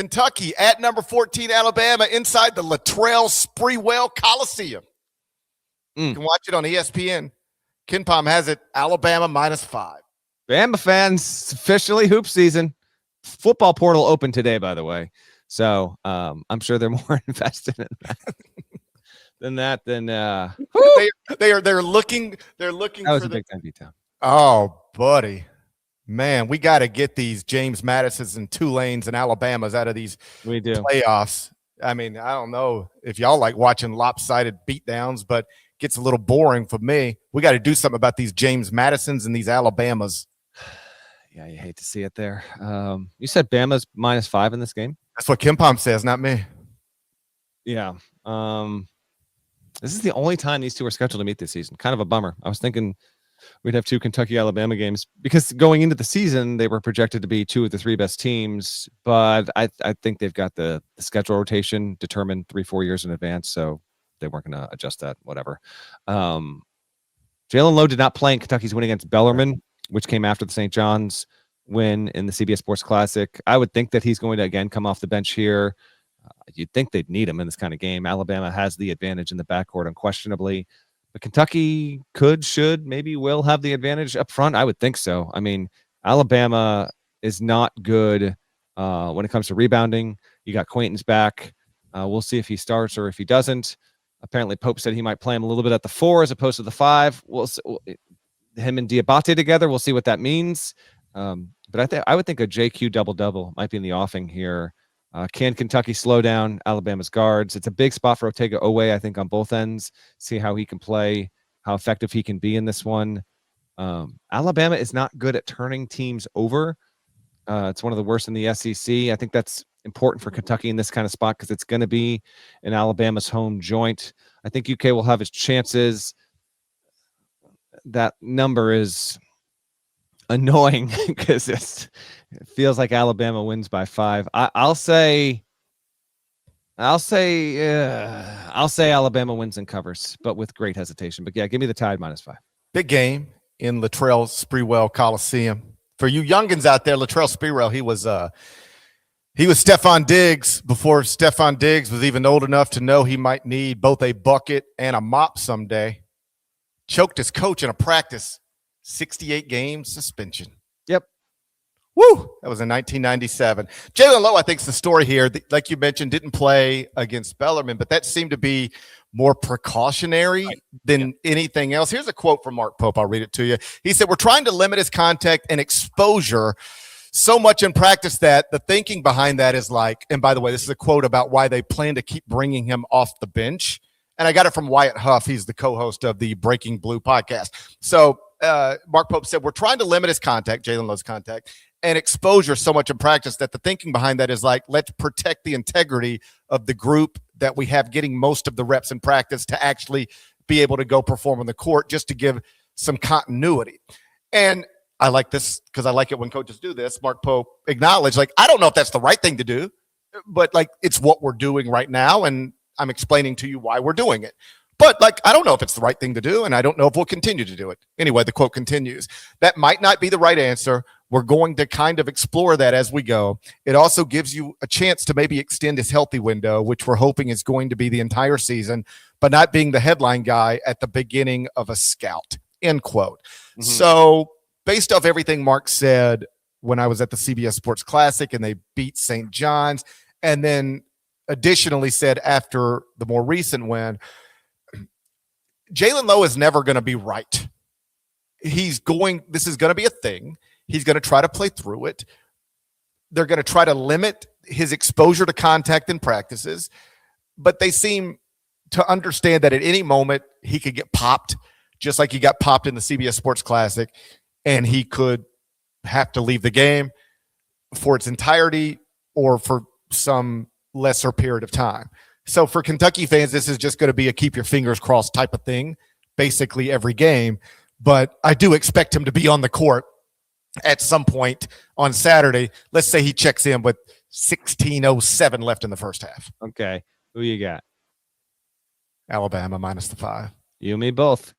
Kentucky at number 14, Alabama, inside the Latrell Sprewell Coliseum. You can watch it on ESPN. KenPom has it, Alabama -5. Bama fans, officially hoop season. Football portal open today, by the way. So I'm sure they're more invested in that than they're looking that was for a big time detail. Oh, buddy. Man, we got to get these James Madisons and Tulanes and Alabamas out of these playoffs. I mean, I don't know if y'all like watching lopsided beatdowns, but gets a little boring for me. We got to do something about these James Madisons and these Alabamas. Yeah, you hate to see it there. You said Bama's -5 in this game? That's what KenPom says, not me. Yeah. This is the only time these two are scheduled to meet this season. Kind of a bummer. I was thinking we'd have 2 Kentucky-Alabama games because going into the season, they were projected to be 2 of the 3 best teams, but I think they've got the schedule rotation determined 3-4 years in advance, so they weren't going to adjust that, whatever. Jalen Lowe did not play in Kentucky's win against Bellarmine, which came after the St. John's win in the CBS Sports Classic. I would think that he's going to, again, come off the bench here. You'd think they'd need him in this kind of game. Alabama has the advantage in the backcourt, unquestionably. But Kentucky could, should, maybe will have the advantage up front. I would think so. I mean, Alabama is not good when it comes to rebounding. You got Quainton's back. We'll see if he starts or if he doesn't. Apparently, Pope said he might play him a little bit at the 4 as opposed to the 5. Him and Diabate together, we'll see what that means. But I would think a JQ double-double might be in the offing here. Can Kentucky slow down Alabama's guards? It's a big spot for Otega Owe, I think, on both ends. See how he can play, how effective he can be in this one. Alabama is not good at turning teams over. It's one of the worst in the SEC. I think that's important for Kentucky in this kind of spot because it's going to be in Alabama's home joint. I think UK will have his chances. That number is annoying because it feels like Alabama wins by 5. I'll say Alabama wins and covers, but with great hesitation. But yeah, give me the Tide -5. Big game in Latrell Sprewell Coliseum. For you youngins out there, Latrell Sprewell, he was Stephon Diggs before Stephon Diggs was even old enough to know he might need both a bucket and a mop someday. Choked his coach in a practice, 68-game suspension. Yep. Woo! That was in 1997. Jalen Lowe, I think, is the story here. Like you mentioned, didn't play against Bellarmine, but that seemed to be more precautionary than anything else. Here's a quote from Mark Pope. I'll read it to you. He said, "We're trying to limit his contact and exposure so much in practice that the thinking behind that is like," and by the way, this is a quote about why they plan to keep bringing him off the bench. And I got it from Wyatt Huff. He's the co-host of the Breaking Blue podcast. So Mark Pope said, "We're trying to limit his contact, Jalen Lowe's contact, and exposure so much in practice that the thinking behind that is like, let's protect the integrity of the group that we have getting most of the reps in practice to actually be able to go perform on the court just to give some continuity." And I like this because I like it when coaches do this. Mark Pope acknowledged, like, I don't know if that's the right thing to do, but like it's what we're doing right now. And I'm explaining to you why we're doing it. But like, I don't know if it's the right thing to do, and I don't know if we'll continue to do it. Anyway, the quote continues. "That might not be the right answer. We're going to kind of explore that as we go. It also gives you a chance to maybe extend his healthy window, which we're hoping is going to be the entire season, but not being the headline guy at the beginning of a scout," end quote. Mm-hmm. So based off everything Mark said when I was at the CBS Sports Classic and they beat St. John's, and then additionally said after the more recent win, Jalen Lowe is never going to be right. This is going to be a thing. He's going to try to play through it. They're going to try to limit his exposure to contact in practices, but they seem to understand that at any moment he could get popped, just like he got popped in the CBS Sports Classic, and he could have to leave the game for its entirety or for some lesser period of time. So for Kentucky fans, this is just going to be a keep your fingers crossed type of thing, basically every game. But I do expect him to be on the court at some point on Saturday. Let's say he checks in with 16:07 left in the first half. Okay. Who you got? Alabama -5. You and me both.